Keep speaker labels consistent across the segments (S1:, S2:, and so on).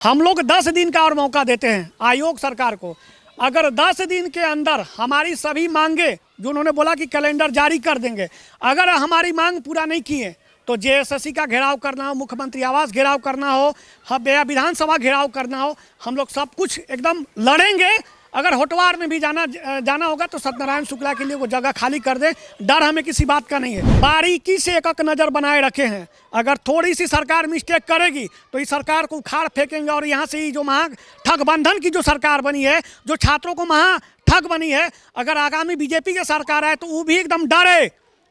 S1: हम लोग 10 दिन का और मौका देते हैं आयोग सरकार को। अगर 10 दिन के अंदर हमारी सभी मांगे जो उन्होंने बोला कि कैलेंडर जारी कर देंगे, अगर हमारी मांग पूरा नहीं किए तो जेएसएससी का घेराव करना हो, मुख्यमंत्री आवास घेराव करना हो, या विधानसभा घेराव करना हो, हम लोग सब कुछ एकदम लड़ेंगे। अगर होटवार में भी जाना होगा तो सत्यनारायण शुक्ला के लिए वो जगह खाली कर दे। डर हमें किसी बात का नहीं है। बारीकी से एक नज़र बनाए रखे हैं। अगर थोड़ी सी सरकार मिस्टेक करेगी तो इस सरकार को उखाड़ फेंकेंगे। और यहाँ से ही जो ठगबंधन की जो सरकार बनी है, जो छात्रों को ठग बनी है, अगर आगामी बीजेपी की सरकार आए तो वो भी एकदम डरे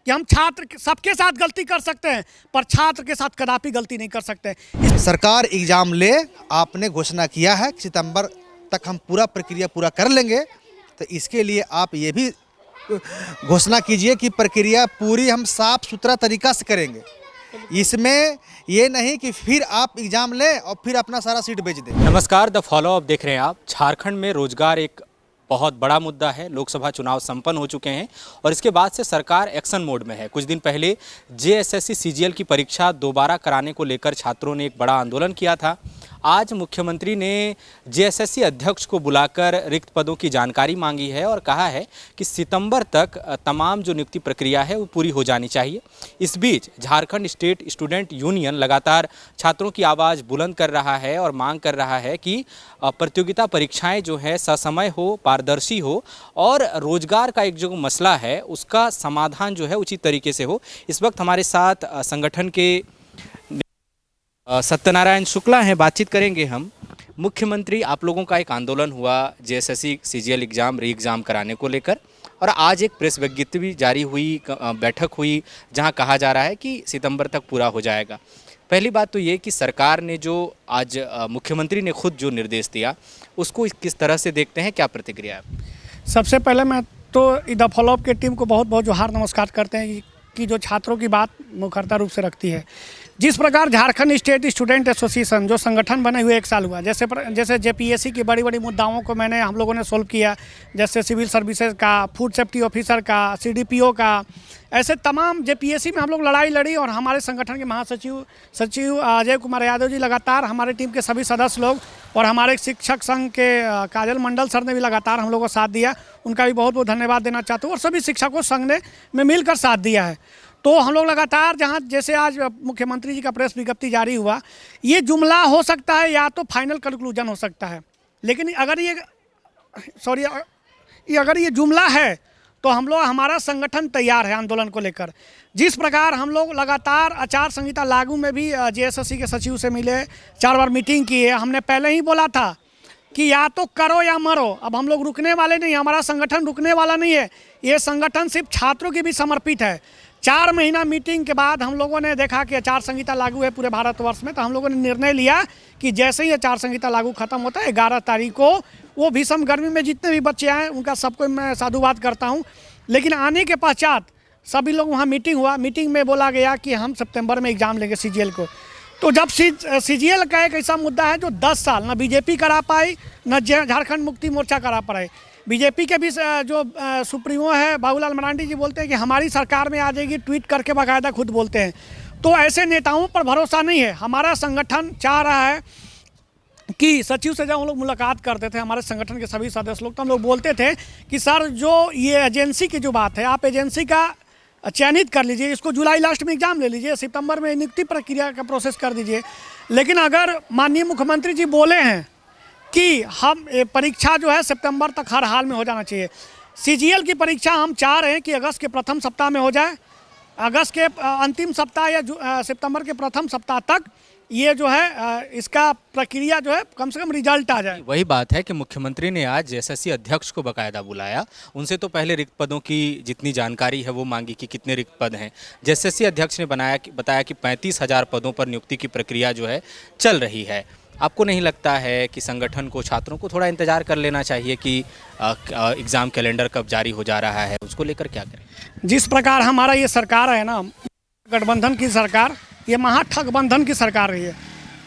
S1: कि हम छात्र सबके साथ गलती कर सकते हैं पर छात्र के साथ कदापि गलती नहीं कर सकते।
S2: सरकार एग्जाम ले, आपने घोषणा किया है कि सितंबर तक हम पूरा प्रक्रिया पूरा कर लेंगे, तो इसके लिए आप ये भी घोषणा कीजिए कि प्रक्रिया पूरी हम साफ सुथरा तरीका से करेंगे। इसमें ये नहीं कि फिर आप एग्जाम लें और फिर अपना सारा सीट बेच दें।
S3: नमस्कार, द फॉलो अप देख रहे हैं आप। झारखंड में रोजगार एक बहुत बड़ा मुद्दा है। लोकसभा चुनाव संपन्न हो चुके हैं और इसके बाद से सरकार एक्शन मोड में है। कुछ दिन पहले जेएसएससी सीजीएल की परीक्षा दोबारा कराने को लेकर छात्रों ने एक बड़ा आंदोलन किया था। आज मुख्यमंत्री ने जेएसएससी अध्यक्ष को बुलाकर रिक्त पदों की जानकारी मांगी है और कहा है कि सितंबर तक तमाम जो नियुक्ति प्रक्रिया है वो पूरी हो जानी चाहिए। इस बीच झारखंड स्टेट स्टूडेंट यूनियन लगातार छात्रों की आवाज़ बुलंद कर रहा है और मांग कर रहा है कि प्रतियोगिता परीक्षाएं जो है ससमय हो, पारदर्शी हो और रोजगार का एक जो मसला है उसका समाधान जो है उचित तरीके से हो। इस वक्त हमारे साथ संगठन के सत्यनारायण शुक्ला हैं। बातचीत करेंगे हम। मुख्यमंत्री, आप लोगों का एक आंदोलन हुआ जेएसएससी सीजीएल एग्ज़ाम री एग्ज़ाम कराने को लेकर और आज एक प्रेस विज्ञप्ति भी जारी हुई, बैठक हुई जहां कहा जा रहा है कि सितंबर तक पूरा हो जाएगा। पहली बात तो ये कि सरकार ने जो आज मुख्यमंत्री ने खुद जो निर्देश दिया उसको किस तरह से देखते हैं, क्या प्रतिक्रिया है?
S1: सबसे पहले मैं तो द फॉलोअप की टीम को बहुत बहुत जोहार नमस्कार करते हैं कि जो छात्रों की बात मुखरता रूप से रखती है। जिस प्रकार झारखंड स्टेट स्टूडेंट एसोसिएशन जो संगठन बने हुए 1 साल हुआ, जैसे जेपीएससी की बड़ी बड़ी मुद्दाओं को हम लोगों ने सोल्व किया, जैसे सिविल सर्विसेज का, फूड सेफ्टी ऑफिसर का, सीडीपीओ का, ऐसे तमाम जेपीएससी में हम लोग लड़ाई लड़ी। और हमारे संगठन के महासचिव अजय कुमार यादव जी लगातार, हमारे टीम के सभी सदस्य लोग और हमारे शिक्षक संघ के काजल मंडल सर ने भी लगातार हम लोगों को साथ दिया। उनका भी बहुत बहुत धन्यवाद देना चाहता हूँ। और सभी शिक्षकों संघ ने मिलकर साथ दिया है। तो हम लोग लगातार जैसे आज मुख्यमंत्री जी का प्रेस विज्ञप्ति जारी हुआ, ये जुमला हो सकता है या तो फाइनल कंक्लूजन हो सकता है, लेकिन अगर ये जुमला है तो हमारा संगठन तैयार है आंदोलन को लेकर। जिस प्रकार हम लोग लगातार आचार संहिता लागू में भी जेएसएससी के सचिव से मिले, 4 बार मीटिंग की है। हमने पहले ही बोला था कि या तो करो या मरो। अब हम लोग रुकने वाले नहीं, हमारा संगठन रुकने वाला नहीं है। ये संगठन सिर्फ छात्रों की भी समर्पित है। 4 महीना मीटिंग के बाद हम लोगों ने देखा कि आचार संहिता लागू है पूरे भारतवर्ष में, तो हम लोगों ने निर्णय लिया कि जैसे ही आचार संहिता लागू खत्म होता है 11 तारीख को, वो भीषण गर्मी में जितने भी बच्चे आए उनका सबको मैं साधुवाद करता हूँ। लेकिन आने के पश्चात सभी लोग वहाँ मीटिंग हुआ, मीटिंग में बोला गया कि हम सितंबर में एग्ज़ाम लेंगे सीजीएल को। तो जब सीजीएल का एक ऐसा मुद्दा है जो 10 साल न बीजेपी करा पाई न झारखंड मुक्ति मोर्चा करा पाए। बीजेपी के भी जो सुप्रीमो है बाबूलाल मरांडी जी बोलते हैं कि हमारी सरकार में आ जाएगी, ट्वीट करके बाकायदा खुद बोलते हैं। तो ऐसे नेताओं पर भरोसा नहीं है। हमारा संगठन चाह रहा है कि सचिव से जब हम लोग मुलाकात करते थे, हमारे संगठन के सभी सदस्य लोग, तो हम लोग बोलते थे कि सर जो ये एजेंसी की जो बात है, आप एजेंसी का चयनित कर लीजिए, इसको जुलाई लास्ट में एग्जाम ले लीजिए, सितंबर में नियुक्ति प्रक्रिया का प्रोसेस कर दीजिए। लेकिन अगर माननीय मुख्यमंत्री जी बोले हैं कि हम परीक्षा जो है सितंबर तक हर हाल में हो जाना चाहिए, सीजीएल की परीक्षा हम चाह रहे हैं कि अगस्त के प्रथम सप्ताह में हो जाए, अगस्त के अंतिम सप्ताह या सितंबर के प्रथम सप्ताह तक ये जो है इसका प्रक्रिया जो है कम से कम रिजल्ट आ जाए।
S3: वही बात है कि मुख्यमंत्री ने आज जेएसएससी अध्यक्ष को बाकायदा बुलाया। उनसे तो पहले रिक्त पदों की जितनी जानकारी है वो मांगी कि कितने रिक्त पद हैं। जेएसएससी अध्यक्ष ने बताया कि 35,000 पदों पर नियुक्ति की प्रक्रिया जो है चल रही है। आपको नहीं लगता है कि संगठन को, छात्रों को थोड़ा इंतजार कर लेना चाहिए कि एग्ज़ाम कैलेंडर कब जारी हो जा रहा है, उसको लेकर क्या करें?
S1: जिस प्रकार हमारा ये सरकार है ना, गठबंधन की सरकार, ये महाठगबंधन की सरकार रही है।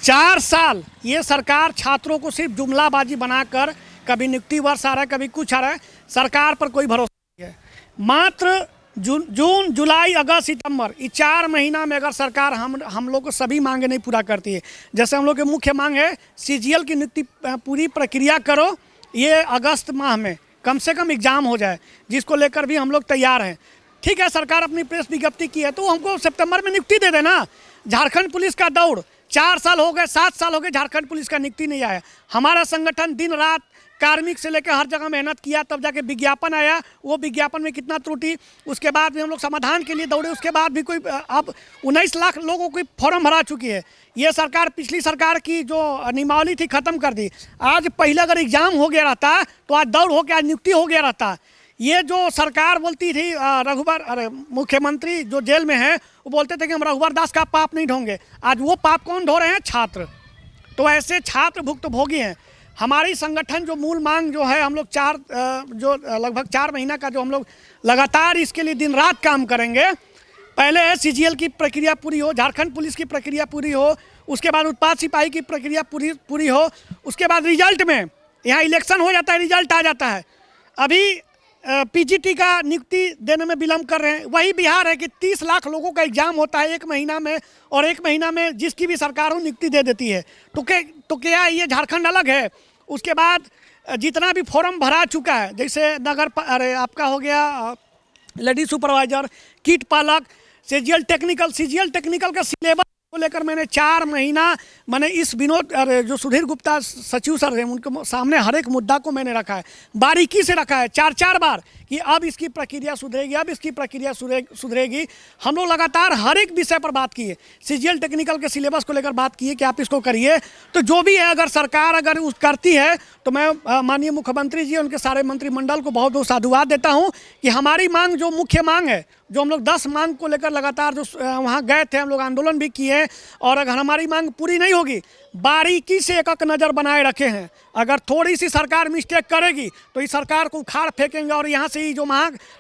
S1: 4 साल ये सरकार छात्रों को सिर्फ जुमलाबाजी बनाकर, कभी नियुक्ति वर्ष आ रहा है, कभी कुछ आ रहा है, सरकार पर कोई भरोसा नहीं है। मात्र जून जुलाई अगस्त सितंबर, ये 4 महीना में अगर सरकार हम लोग को सभी मांगे नहीं पूरा करती है, जैसे हम लोग की मुख्य मांग है सीजीएल की नियुक्ति पूरी प्रक्रिया करो, ये अगस्त माह में कम से कम एग्ज़ाम हो जाए, जिसको लेकर भी हम लोग तैयार हैं। ठीक है, सरकार अपनी प्रेस विज्ञप्ति की है तो हमको सितंबर में नियुक्ति दे देना। झारखंड पुलिस का दौड़ 4 साल हो गए, 7 साल हो गए, झारखंड पुलिस का नियुक्ति नहीं आया। हमारा संगठन दिन रात कार्मिक से लेकर हर जगह मेहनत किया, तब जाके विज्ञापन आया। वो विज्ञापन में कितना त्रुटि, उसके बाद भी हम लोग समाधान के लिए दौड़े, उसके बाद भी कोई अब 19 लाख लोगों को फॉर्म भरा चुकी है। ये सरकार पिछली सरकार की जो नियमावली थी ख़त्म कर दी। आज पहले अगर एग्ज़ाम हो गया रहता तो आज दौड़ हो के आज नियुक्ति हो गया रहता। ये जो सरकार बोलती थी मुख्यमंत्री जो जेल में है वो बोलते थे कि हम रघुवर दास का पाप नहीं ढोंगे। आज वो पाप कौन ढो रहे हैं? छात्र। तो ऐसे छात्र भुक्तभोगी हैं। हमारी संगठन जो मूल मांग जो है, हम लोग लगभग 4 महीना का जो हम लोग लगातार इसके लिए दिन रात काम करेंगे। पहले है सीजीएल की प्रक्रिया पूरी हो, झारखंड पुलिस की प्रक्रिया पूरी हो, उसके बाद उत्पाद सिपाही की प्रक्रिया पूरी हो, उसके बाद रिजल्ट में यहाँ इलेक्शन हो जाता है, रिजल्ट आ जाता है। अभी पीजीटी का नियुक्ति देने में विलम्ब कर रहे हैं। वही बिहार है कि 30 लाख लोगों का एग्जाम होता है 1 महीना में, और 1 महीना में जिसकी भी सरकार हो नियुक्ति दे देती है। तो क्या ये झारखंड अलग है? उसके बाद जितना भी फॉर्म भरा चुका है, जैसे आपका हो गया लेडी सुपरवाइजर, कीट पालक, सीजीएल टेक्निकल का सिलेबस को लेकर मैंने 4 महीना इस जो सुधीर गुप्ता सचिव सर हैं उनके सामने हर एक मुद्दा को मैंने रखा है, बारीकी से रखा है, 4 बार कि अब इसकी प्रक्रिया सुधरेगी, अब इसकी प्रक्रिया सुधरेगी। हम लोग लगातार हर एक विषय पर बात की है। सीजीएल टेक्निकल के सिलेबस को लेकर बात की है कि आप इसको करिए। तो जो भी है, अगर सरकार करती है तो मैं माननीय मुख्यमंत्री जी उनके सारे मंत्रिमंडल को बहुत बहुत साधुवाद देता हूं कि हमारी मांग जो मुख्य मांग है, जो हम लोग 10 मांग को लेकर लगातार जो वहाँ गए थे, हम लोग आंदोलन भी किए, और अगर हमारी मांग पूरी नहीं होगी, बारीकी से एक नज़र बनाए रखे हैं। अगर थोड़ी सी सरकार मिस्टेक करेगी तो इस सरकार को उखाड़ फेंकेंगे। और यहाँ से ही जो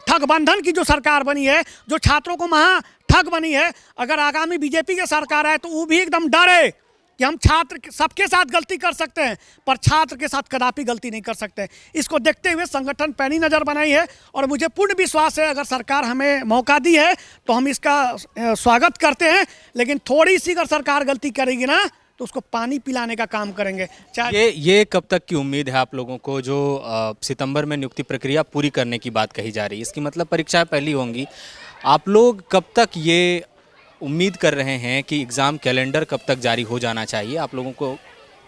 S1: ठगबंधन की जो सरकार बनी है, जो छात्रों को ठग बनी है, अगर आगामी बीजेपी की सरकार आए तो वो भी एकदम डरे कि हम छात्र सबके साथ गलती कर सकते हैं पर छात्र के साथ कदापि गलती नहीं कर सकते। इसको देखते हुए संगठन पैनी नज़र बनाई है, और मुझे पूर्ण विश्वास है अगर सरकार हमें मौका दी है तो हम इसका स्वागत करते हैं। लेकिन थोड़ी सी अगर सरकार गलती करेगी ना तो उसको पानी पिलाने का काम करेंगे।
S3: ये कब तक की उम्मीद है आप लोगों को, जो सितंबर में नियुक्ति प्रक्रिया पूरी करने की बात कही जा रही है? इसकी मतलब परीक्षाएं पहली होंगी। आप लोग कब तक ये उम्मीद कर रहे हैं कि एग्ज़ाम कैलेंडर कब तक जारी हो जाना चाहिए? आप लोगों को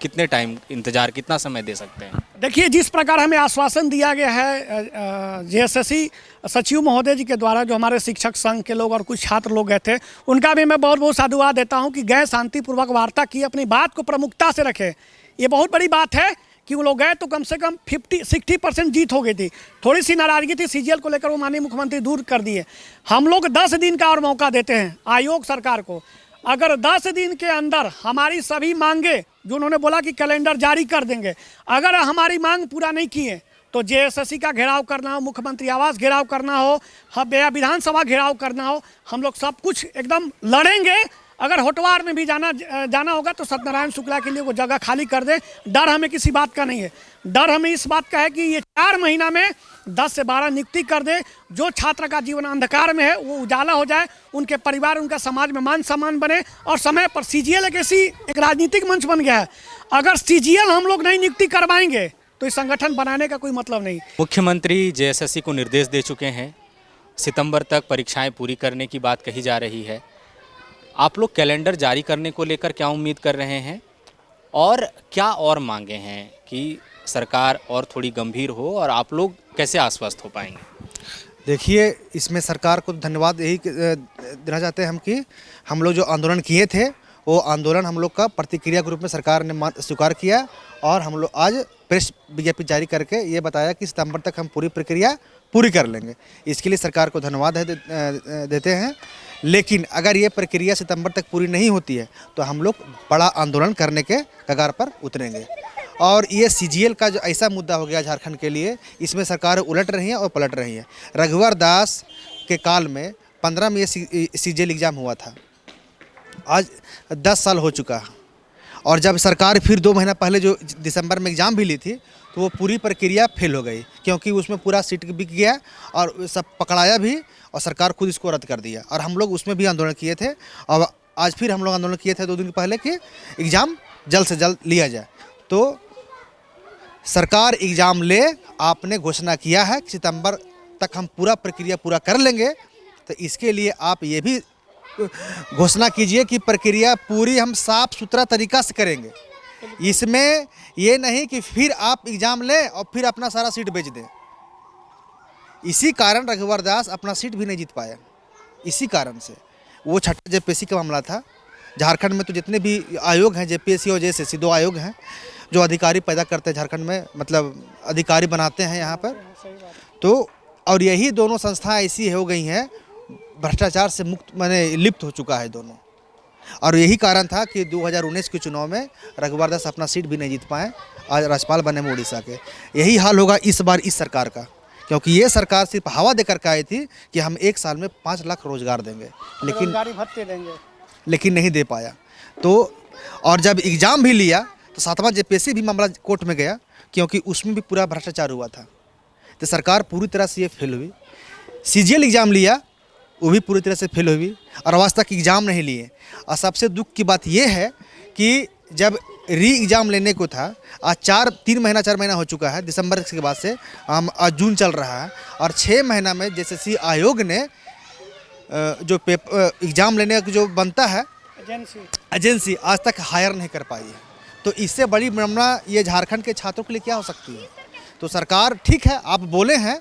S3: कितने टाइम इंतज़ार, कितना समय दे सकते हैं?
S1: देखिए, जिस प्रकार हमें आश्वासन दिया गया है जेएसएससी सचिव महोदय जी के द्वारा, जो हमारे शिक्षक संघ के लोग और कुछ छात्र लोग गए थे, उनका भी मैं बहुत बहुत साधुवाद देता हूं कि गए, शांतिपूर्वक वार्ता की, अपनी बात को प्रमुखता से रखे। ये बहुत बड़ी बात है कि वो लोग गए तो कम से कम 60% जीत हो गई थी। थोड़ी सी नाराज़गी थी सीजीएल को लेकर, वो माननीय मुख्यमंत्री दूर कर दिए। हम लोग 10 दिन का और मौका देते हैं आयोग सरकार को। अगर 10 दिन के अंदर हमारी सभी मांगे, जो उन्होंने बोला कि कैलेंडर जारी कर देंगे, अगर हमारी मांग पूरा नहीं किए तो जेएसएससी का घेराव करना हो, मुख्यमंत्री आवास घेराव करना हो, विधानसभा घेराव करना हो, हम लोग सब कुछ एकदम लड़ेंगे। अगर होटवार में भी जाना होगा तो सत्यनारायण शुक्ला के लिए वो जगह खाली कर दे। डर हमें किसी बात का नहीं है। डर हमें इस बात का है कि ये 4 महीना में 10 से 12 नियुक्ति कर दे। जो छात्र का जीवन अंधकार में है वो उजाला हो जाए, उनके परिवार, उनका समाज में मान सम्मान बने, और समय पर सीजीएल एक राजनीतिक मंच बन गया है। अगर सीजीएल हम लोग नहीं नियुक्ति करवाएंगे तो इस संगठन बनाने का कोई मतलब नहीं।
S3: मुख्यमंत्री जेएसएससी को निर्देश दे चुके हैं, सितंबर तक परीक्षाएं पूरी करने की बात कही जा रही है। आप लोग कैलेंडर जारी करने को लेकर क्या उम्मीद कर रहे हैं, और क्या और मांगे हैं कि सरकार और थोड़ी गंभीर हो, और आप लोग कैसे आश्वस्त हो पाएंगे?
S2: देखिए, इसमें सरकार को धन्यवाद यही देना चाहते हैं हम कि हम लोग जो आंदोलन किए थे वो आंदोलन हम लोग का प्रतिक्रिया के रूप में सरकार ने स्वीकार किया, और हम लोग आज प्रेस विज्ञप्ति जारी करके ये बताया कि सितंबर तक हम पूरी प्रक्रिया पूरी कर लेंगे। इसके लिए सरकार को धन्यवाद देते हैं। लेकिन अगर ये प्रक्रिया सितंबर तक पूरी नहीं होती है तो हम लोग बड़ा आंदोलन करने के कगार पर उतरेंगे। और ये सीजीएल का जो ऐसा मुद्दा हो गया झारखंड के लिए, इसमें सरकार उलट रही है और पलट रही है। रघुवर दास के काल में 15 में ये सीजीएल एग्ज़ाम हुआ था, आज 10 साल हो चुका है। और जब सरकार फिर 2 महीना पहले जो दिसंबर में एग्ज़ाम भी ली थी तो वो पूरी प्रक्रिया फेल हो गई, क्योंकि उसमें पूरा सीट बिक गया और सब पकड़ाया भी, और सरकार खुद इसको रद्द कर दिया। और हम लोग उसमें भी आंदोलन किए थे और आज फिर हम लोग आंदोलन किए थे 2 दिन पहले कि एग्ज़ाम जल्द से जल्द लिया जाए। तो सरकार एग्ज़ाम ले, आपने घोषणा किया है कि सितंबर तक हम पूरा प्रक्रिया पूरा कर लेंगे, तो इसके लिए आप ये भी घोषणा कीजिए कि प्रक्रिया पूरी हम साफ सुथरा तरीका से करेंगे। इसमें ये नहीं कि फिर आप एग्ज़ाम लें और फिर अपना सारा सीट बेच दें। इसी कारण रघुवर दास अपना सीट भी नहीं जीत पाया। इसी कारण से वो छठा जेपीएससी का मामला था। झारखंड में तो जितने भी आयोग हैं, जेपीएससी और जेएसएससी 2 आयोग हैं जो अधिकारी पैदा करते हैं झारखंड में, मतलब अधिकारी बनाते हैं यहाँ पर। तो और यही दोनों संस्थाएं ऐसी हो गई हैं, भ्रष्टाचार से मुक्त माने लिप्त हो चुका है दोनों। और यही कारण था कि 2019 के चुनाव में रघुवर दास अपना सीट भी नहीं जीत पाए, आज राज्यपाल बने में उड़ीसा के। यही हाल होगा इस बार इस सरकार का, क्योंकि ये सरकार सिर्फ हवा देकर के आई थी कि हम 1 साल में 5 लाख रोजगार देंगे, लेकिन नहीं दे पाया। तो और जब एग्ज़ाम भी लिया तो 7वां जेपीएससी भी मामला कोर्ट में गया, क्योंकि उसमें भी पूरा भ्रष्टाचार हुआ था। तो सरकार पूरी तरह से ये फेल हुई। सीजीएल एग्ज़ाम लिया, वो भी पूरी तरह से फेल हुई और आज तक एग्ज़ाम नहीं लिए। और सबसे दुख की बात यह है कि जब री एग्ज़ाम लेने को था, आज 4 महीना हो चुका है, दिसंबर के बाद से हम आज जून चल रहा है, और 6 महीना में जेएसएससी आयोग ने जो एग्ज़ाम लेने का जो बनता है एजेंसी आज तक हायर नहीं कर पाई है। तो इससे बड़ी मामला ये झारखंड के छात्रों के लिए क्या हो सकती है। तो सरकार ठीक है, आप बोले हैं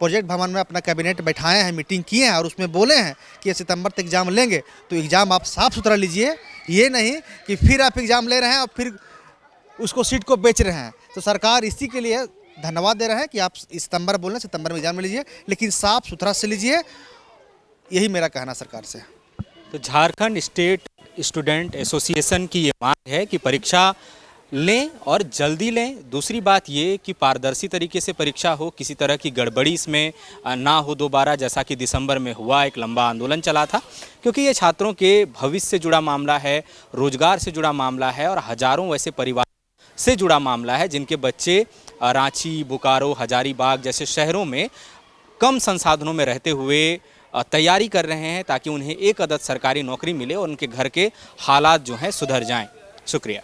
S2: प्रोजेक्ट भवन में अपना कैबिनेट बैठाए हैं, मीटिंग किए हैं और उसमें बोले हैं कि सितंबर तक एग्ज़ाम लेंगे, तो एग्ज़ाम आप साफ़ सुथरा लीजिए। ये नहीं कि फिर आप एग्ज़ाम ले रहे हैं और फिर उसको सीट को बेच रहे हैं। तो सरकार इसी के लिए धन्यवाद दे रहे हैं कि आप सितंबर बोल रहे हैं, सितंबर में एग्ज़ाम में लीजिए, लेकिन साफ़ सुथरा से लीजिए। यही मेरा कहना सरकार से।
S3: तो झारखंड स्टेट स्टूडेंट एसोसिएशन की ये मांग है कि परीक्षा लें और जल्दी लें। दूसरी बात ये कि पारदर्शी तरीके से परीक्षा हो, किसी तरह की गड़बड़ी इसमें ना हो दोबारा, जैसा कि दिसंबर में हुआ, एक लंबा आंदोलन चला था। क्योंकि ये छात्रों के भविष्य से जुड़ा मामला है, रोजगार से जुड़ा मामला है और हजारों वैसे परिवार से जुड़ा मामला है जिनके बच्चे रांची, बोकारो, हजारीबाग जैसे शहरों में कम संसाधनों में रहते हुए तैयारी कर रहे हैं ताकि उन्हें एक अदद सरकारी नौकरी मिले और उनके घर के हालात जो हैं सुधर जाएं। शुक्रिया।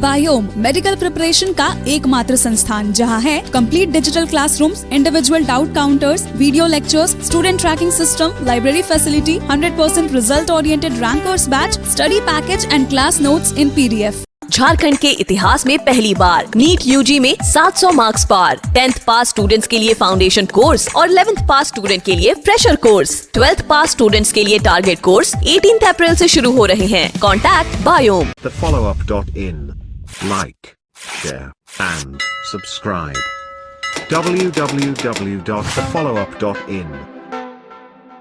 S4: बायोम मेडिकल प्रिपरेशन का एकमात्र संस्थान जहां है complete digital classrooms, individual doubt counters, video lectures, student tracking system, library facility, 100% result oriented rankers batch, study package and class notes in PDF।
S5: Jharkhand के इतिहास में पहली बार नीट यूजी में 700 मार्क्स पार। 10th पास स्टूडेंट्स के लिए फाउंडेशन कोर्स और 11th पास student के लिए फ्रेशर कोर्स। 12th पास स्टूडेंट्स के लिए टारगेट कोर्स 18 अप्रैल से शुरू हो रहे हैं। Contact biome.
S6: thefollowup.in. Like, share and subscribe. www.thefollowup.in